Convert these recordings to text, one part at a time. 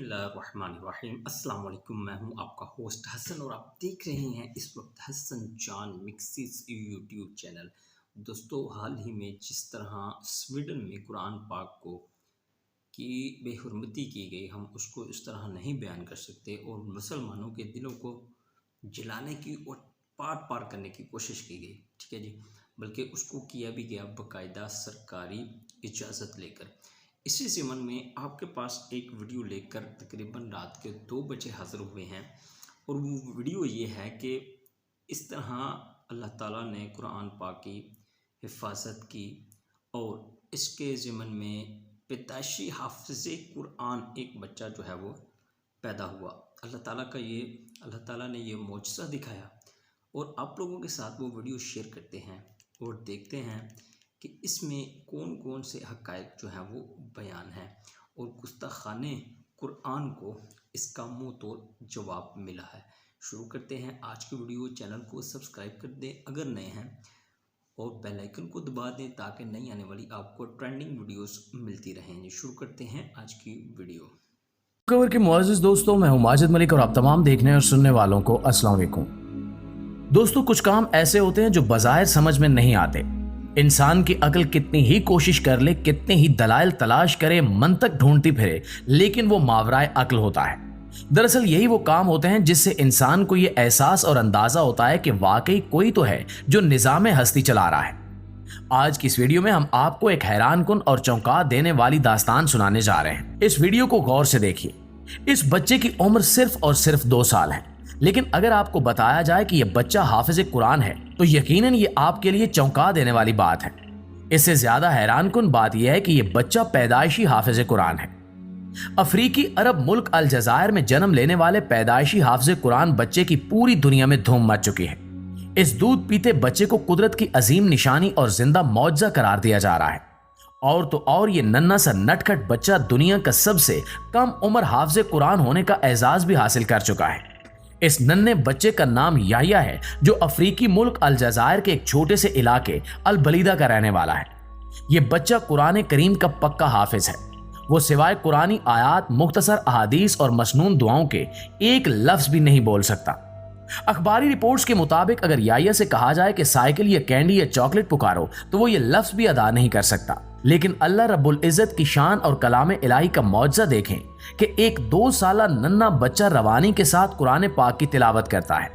बिस्मिल्लाहिर्रहमानिर्रहीम। अस्सलाम वालेकुम। मैं हूं आपका होस्ट हसन और आप देख रहे हैं इस वक्त हसन जान मिक्सिस यूट्यूब चैनल। दोस्तों, हाल ही में जिस तरह स्वीडन में कुरान पाक को की बेहुरमती की गई, हम उसको इस तरह नहीं बयान कर सकते और मुसलमानों के दिलों को जलाने की और पार पार करने की कोशिश की गई, ठीक है जी। बल्कि उसको किया भी गया बाकायदा सरकारी इजाज़त लेकर। इसी ज़मन में आपके पास एक वीडियो लेकर तकरीबन रात के 2 बजे हाज़िर हुए हैं और वो वीडियो ये है कि इस तरह अल्लाह ताला ने कुरान पाक की हिफाजत की और इसके ज़मन में पैदाइशी हाफ़िज़े कुरान एक बच्चा जो है वो पैदा हुआ। अल्लाह ताला ने ये मौजज़ा दिखाया और आप लोगों के साथ वो वीडियो शेयर करते हैं और देखते हैं कि इसमें कौन कौन से हक़ाइक़ जो हैं वो बयान हैं और गुस्ताखाने कुरान को इसका मुँह तोड़ जवाब मिला है। शुरू करते हैं आज की वीडियो। चैनल को सब्सक्राइब कर दें अगर नए हैं और बेल आइकन को दबा दें ताकि नई आने वाली आपको ट्रेंडिंग वीडियोस मिलती रहें। शुरू करते हैं आज की वीडियो। खबर के मुअज़्ज़िज़ दोस्तों, मैं हूं माजिद मलिक और आप तमाम देखने और सुनने वालों को अस्सलाम वालेकुम। दोस्तों, कुछ काम ऐसे होते हैं जो बज़ाहिर समझ में नहीं आते। इंसान की अक्ल कितनी ही कोशिश कर ले, कितने ही दलाइल तलाश करे, मंतक ढूंढती फिरे, लेकिन वो मावराए अक्ल होता है। दरअसल यही वो काम होते हैं जिससे इंसान को ये एहसास और अंदाजा होता है कि वाकई कोई तो है जो निज़ाम हस्ती चला रहा है। आज की इस वीडियो में हम आपको एक हैरानकुन और चौंका देने वाली दास्तान सुनाने जा रहे हैं। इस वीडियो को गौर से देखिए। इस बच्चे की उम्र सिर्फ और सिर्फ 2 साल है, लेकिन अगर आपको बताया जाए कि यह बच्चा हाफिज कुरान है तो यकीनन ये आपके लिए चौंका देने वाली बात है। इससे ज्यादा हैरानकुन बात यह है कि यह बच्चा पैदाइशी हाफिज कुरान है। अफ्रीकी अरब मुल्क अलजायर में जन्म लेने वाले पैदाइशी हाफिज कुरान बच्चे की पूरी दुनिया में धूम मच चुकी है। इस दूध पीते बच्चे को कुदरत की अजीम निशानी और जिंदा मौजज़ा करार दिया जा रहा है। और तो और ये नन्हा सा नटखट बच्चा दुनिया का सबसे कम उम्र हाफिज कुरान होने का एजाज भी हासिल कर चुका है। इस नन्हे बच्चे का नाम याह्या है, जो अफ्रीकी मुल्क अलजायर के एक छोटे से इलाके अल बलीदा का रहने वाला है। ये बच्चा कुरान करीम का पक्का हाफिज है। वो सिवाय कुरानी आयात, मुख्तसर अहादीस और मसनून दुआओं के एक लफ्ज भी नहीं बोल सकता। अखबारी रिपोर्ट्स के मुताबिक अगर याह्या से कहा जाए कि साइकिल या कैंडी या चॉकलेट पुकारो तो वो ये लफ्ज भी अदा नहीं कर सकता। लेकिन अल्लाह रब्बुल इज़्ज़त की शान और कलाम इलाही का मौजज़ा देखें कि एक 2 साला नन्हा बच्चा रवानी के साथ कुरान पाक की तिलावत करता है।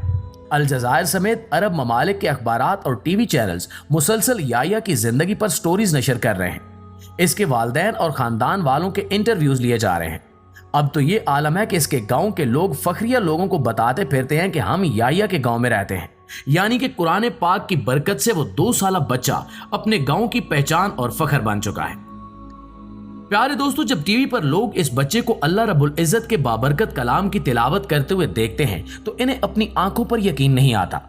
अलजायर समेत अरब ममालिक के अखबारात और टीवी चैनल्स मुसलसल याह्या की जिंदगी पर स्टोरीज नशर कर रहे हैं। इसके वालिदैन और खानदान वालों के इंटरव्यूज लिए जा रहे हैं। अब तो ये आलम है कि इसके गांव के लोग फखरिया लोगों को बताते फिरते हैं कि हम याह्या के गांव में रहते हैं, यानी कि कुरान पाक की बरकत से वो 2 साला बच्चा अपने गांव की पहचान और फखर बन चुका है। प्यारे दोस्तों, जब टीवी पर लोग इस बच्चे को अल्लाह रब्बुल इज़्ज़त के बाबरकत कलाम की तिलावत करते हुए देखते हैं तो इन्हें अपनी आंखों पर यकीन नहीं आता,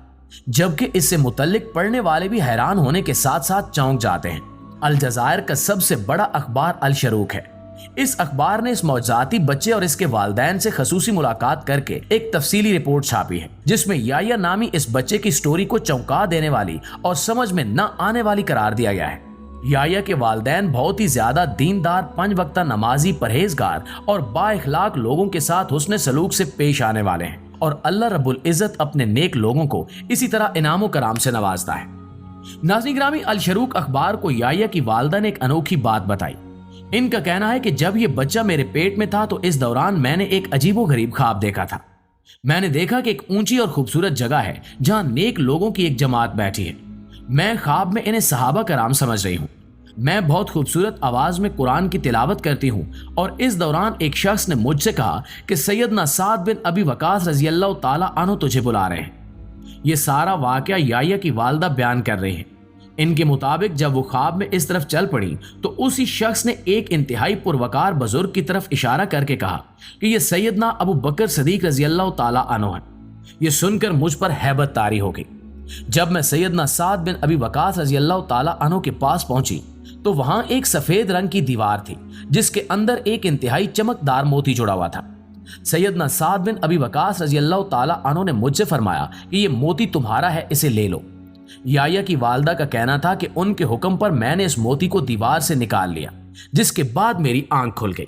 जबकि इससे मुतल्लिक पढ़ने वाले भी हैरान होने के साथ साथ चौंक जाते हैं। अलजायर का सबसे बड़ा अखबार अल शरूक है। इस अखबार ने इस मौजूदाती बच्चे और इसके वालिदैन से खसूसी मुलाकात करके एक तफसीली रिपोर्ट छापी है, जिसमें याह्या नामी इस बच्चे की स्टोरी को चौंका देने वाली और समझ में न आने वाली करार दिया गया है। याह्या के वालिदैन बहुत ही ज्यादा दीनदार, 5 वक्ता नमाजी, परहेजगार और बाइखलाक लोगों के साथ हुस्न सलूक से पेश आने वाले हैं और अल्लाह रब्बुल इज़्ज़त अपने नेक लोगों को इसी तरह इनाम कराम से नवाजता है। नाज़रीन गिरामी, अल शरूक अखबार को याह्या की वालिदा ने एक अनोखी बात बताई। इनका कहना है कि जब ये बच्चा मेरे पेट में था तो इस दौरान मैंने एक अजीबोगरीब ख्वाब देखा था। मैंने देखा कि एक ऊंची और खूबसूरत जगह है जहां नेक लोगों की एक जमात बैठी है। मैं ख्वाब में इन्हें सहाबा कराम समझ रही हूँ। मैं बहुत खूबसूरत आवाज में कुरान की तिलावत करती हूँ और इस दौरान एक शख्स ने मुझसे कहा कि सैयदना साद बिन अबी वकास रजी अल्लाह ताला अन्हु तुझे बुला रहे हैं। ये सारा वाकया याह्या की वालिदा बयान कर रही है। इनके मुताबिक जब वो ख्वाब में इस तरफ चल पड़ी तो उसी शख्स ने एक इंतहाई पुरवकार बुजुर्ग की तरफ इशारा करके कहा कि ये सैयदना अबू बकर सदीक रजी अल्लाह ताला अन्हु है। ये सुनकर मुझ पर हैबत तारी हो गई। जब मैं सैयदना साद बिन अबी वकास रजी अल्लाह ताला अन्हु के पास पहुंची तो वहां एक सफेद रंग की दीवार थी जिसके अंदर एक इंतहाई चमकदार मोती जुड़ा हुआ था। सैयदना साद बिन अबी वकास रजी अल्लाह ताला अन्हु ने मुझसे फरमाया कि ये मोती तुम्हारा है, इसे ले लो। याह्या की वालिदा का कहना था कि उनके हुक्म पर मैंने इस मोती को दीवार से निकाल लिया, जिसके बाद मेरी आंख खुल गई।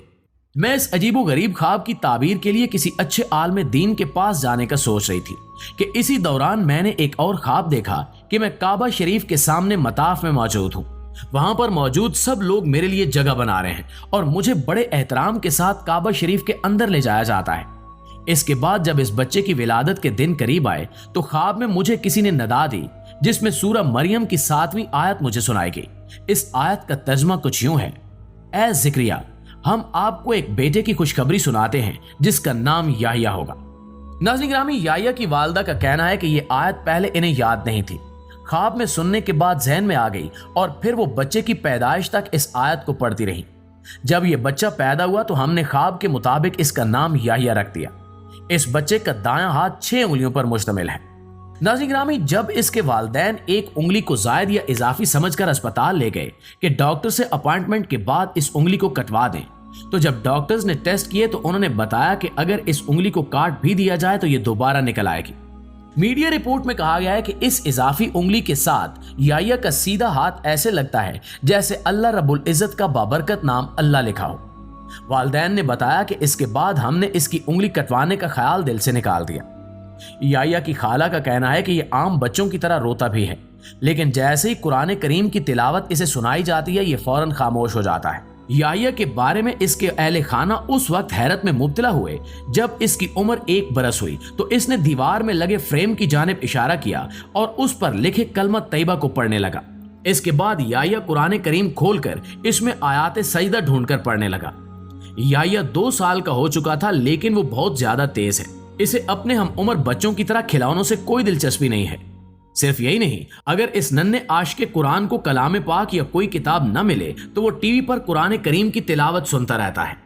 मैं इस अजीबो गरीब ख्वाब की ताबीर के लिए किसी अच्छे आलिम दीन के पास जाने का सोच रही थी कि इसी दौरान मैंने एक और ख्वाब देखा कि मैं काबा शरीफ के सामने मताफ में मौजूद हूँ। वहां पर मौजूद सब लोग मेरे लिए जगह बना रहे हैं और मुझे बड़े एहतराम के साथ काबा शरीफ के अंदर ले जाया जाता है। इसके बाद जब इस बच्चे की विलादत के दिन करीब आए तो ख्वाब में मुझे किसी ने नदा दी, जिसमें सूरह मरियम की 7वीं आयत मुझे सुनाई गई। इस आयत का तर्जमा कुछ यूं है, ऐ जिक्रिया, हम आपको एक बेटे की खुशखबरी सुनाते हैं जिसका नाम याहिया होगा। नाज़रीन गिरामी, याहिया की वालदा का कहना है कि ये आयत पहले इन्हें याद नहीं थी, ख्वाब में सुनने के बाद जहन में आ गई और फिर वो बच्चे की पैदाइश तक इस आयत को पढ़ती रही। जब ये बच्चा पैदा हुआ तो हमने ख्वाब के मुताबिक इसका नाम याहिया रख दिया। इस बच्चे का दायां हाथ 6 उंगलियों पर मुश्तमिल है। नाज़रीन गिरामी, जब इसके वालिदैन एक उंगली को जायद या इजाफी समझकर अस्पताल ले गए कि डॉक्टर से अपॉइंटमेंट के बाद इस उंगली को कटवा दें, तो जब डॉक्टर्स ने टेस्ट किए तो उन्होंने बताया कि अगर इस उंगली को काट भी दिया जाए तो ये दोबारा निकल आएगी। मीडिया रिपोर्ट में कहा गया है कि इस इजाफी उंगली के साथ याहिया का सीधा हाथ ऐसे लगता है जैसे अल्लाह रब्बुल इज्जत का बाबरकत नाम अल्लाह लिखा हो। वालिदैन ने बताया कि इसके बाद हमने इसकी उंगली कटवाने का ख्याल दिल से निकाल दिया। याहिया की खाला का कहना है कि ये आम बच्चों की तरह रोता भी है, लेकिन जैसे ही कुरान करीम की तिलावत इसे सुनाई जाती है ये फौरन खामोश हो जाता है। याहिया के बारे में इसके अहले खाना उस वक्त हैरत में मुब्तला हुए जब इसकी उम्र 1 बरस हुई तो इसने दीवार में लगे फ्रेम की जानिब इशारा किया और उस पर लिखे कलमा तैयबा को पढ़ने लगा। इसके बाद याहिया कुरान करीम खोलकर इसमें आयात सजदा ढूंढकर पढ़ने लगा। याहिया 2 साल का हो चुका था, लेकिन वो बहुत ज्यादा तेज है। इसे अपने हम उम्र बच्चों की तरह खिलौनों से कोई दिलचस्पी नहीं है। सिर्फ यही नहीं, अगर इस नन्हे आशिक़े कुरान को कलाम पाक या कोई किताब न मिले तो वो टीवी पर कुरान करीम की तिलावत सुनता रहता है।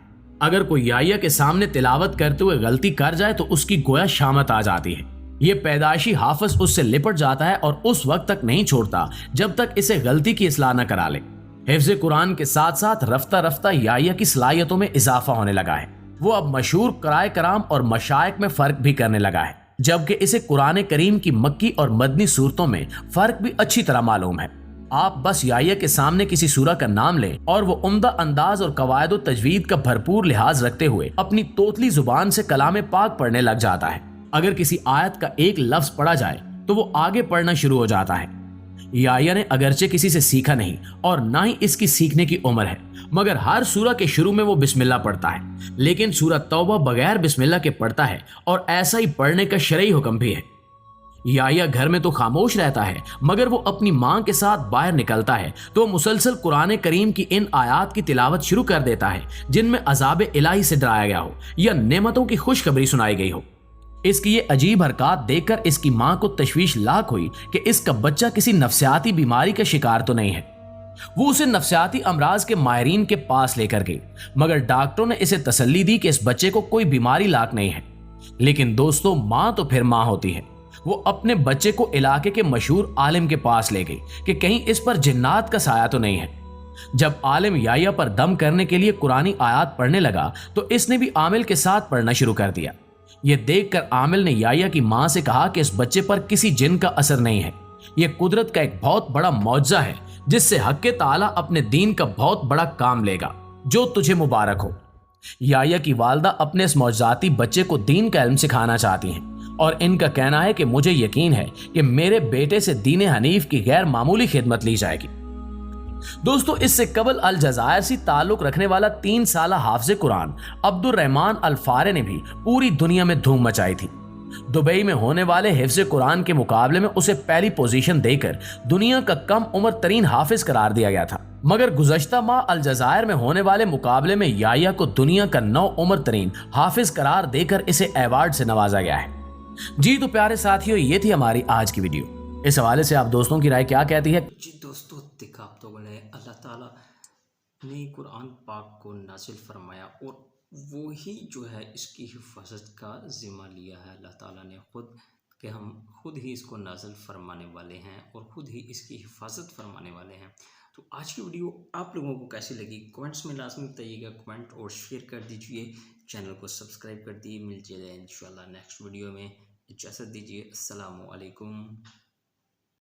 अगर कोई याहिया के सामने तिलावत करते हुए गलती कर जाए तो उसकी गोया शामत आ जाती है। ये पैदाइशी हाफिज उससे लिपट जाता है और उस वक्त तक नहीं छोड़ता जब तक इसे गलती की इस्लाह न करा ले। हिफ्ज़ कुरान के साथ साथ रफ्ता रफ्ता याहिया की सलाहियतों में इजाफा होने लगा है। वो अब मशहूर क़राए कराम और मशाइख में फर्क भी करने लगा है, जबकि इसे कुरान करीम की मक्की और मदनी सूरतों में फर्क भी अच्छी तरह मालूम है। आप बस याहिया के सामने किसी सूरा का नाम लें और वो उम्दा अंदाज और कवायद व तजवीद का भरपूर लिहाज रखते हुए अपनी तोतली जुबान से कलाम पाक पढ़ने लग जाता है। अगर किसी आयत का एक लफ्ज पढ़ा जाए तो वो आगे पढ़ना शुरू हो जाता है। याहिया ने अगरचे किसी से सीखा नहीं और ना ही इसकी सीखने की उम्र है, मगर हर सूरा के शुरू में वो बिस्मिल्लाह पढ़ता है, लेकिन सूरह तौबा बगैर बिस्मिल्लाह के पढ़ता है और ऐसा ही पढ़ने का शरई हुक्म भी है। याहिया घर में तो खामोश रहता है, मगर वो अपनी मां के साथ बाहर निकलता है तो वो मुसलसल कुरान करीम की इन आयात की तिलावत शुरू कर देता है जिनमें अजाब इलाही से डराया गया हो या नेमतों की खुशखबरी सुनाई गई हो। इसकी ये अजीब हरकत देखकर इसकी मां को तशवीश लाख हुई कि इसका बच्चा किसी नफ्सियाती बीमारी का शिकार तो नहीं है। वो उसे नफ्सियाती अमराज के माहिरीन के पास लेकर गई, मगर डॉक्टरों ने इसे तसल्ली दी कि इस बच्चे को कोई बीमारी लाक नहीं है। लेकिन दोस्तों, मां तो फिर मां होती है। वो अपने बच्चे को इलाके के मशहूर आलिम के पास ले गई कि कहीं इस पर जिन्नात का साया तो नहीं है। जब आलिम याहिया पर दम करने के लिए कुरानी आयात पढ़ने लगा तो इसने भी आमिल के साथ पढ़ना शुरू कर दिया। ये देखकर आमिल ने याहिया की मां से कहा कि इस बच्चे पर किसी जिन का असर नहीं है, यह कुदरत का एक बहुत बड़ा मौजज़ा है जिससे हक़ ताला अपने दीन का बहुत बड़ा काम लेगा, जो तुझे मुबारक हो। याहिया की वालदा अपने इस मौजज़ाती बच्चे को दीन का इल्म सिखाना चाहती हैं और इनका कहना है कि मुझे यकीन है कि मेरे बेटे से दीन हनीफ की गैर मामूली खिदमत ली जाएगी। दोस्तों, इससे कबल अल जज़ायर से ताल्लुक रखने वाला 3 साला हाफिज़ कुरान अब्दुल रहमान अल फारे ने भी पूरी दुनिया में धूम मचाई थी। दुबई में होने वाले हिफ्ज़ कुरान के मुकाबले में उसे पहली पोजीशन देकर दुनिया का कम उम्र तरीन हाफिज करार दिया गया था, मगर गुज़श्ता माह अल जज़ायर में होने वाले मुकाबले में याहिया को दुनिया का 9 उम्र तरीन हाफिज करार देकर इसे अवार्ड से नवाजा गया है। जी तो प्यारे साथियों, ये थी हमारी आज की वीडियो। इस हवाले से आप दोस्तों की राय क्या कहती है? जी दोस्तों, दिखाब तो बड़े अल्लाह ताला ने कुरान पाक को नाजिल फरमाया और वो ही जो है इसकी हिफाजत का ज़िम्मा लिया है अल्लाह ताला ने खुद, कि हम खुद ही इसको नाजिल फरमाने वाले हैं और ख़ुद ही इसकी हिफाजत फरमाने वाले हैं। तो आज की वीडियो आप लोगों को कैसी लगी कमेंट्स में लाजमी बताइएगा, कमेंट और शेयर कर दीजिए, चैनल को सब्सक्राइब कर दिए। मिल जाए इंशाल्लाह नेक्स्ट वीडियो में। इजाज़त दीजिए, अस्सलामु अलैकुम।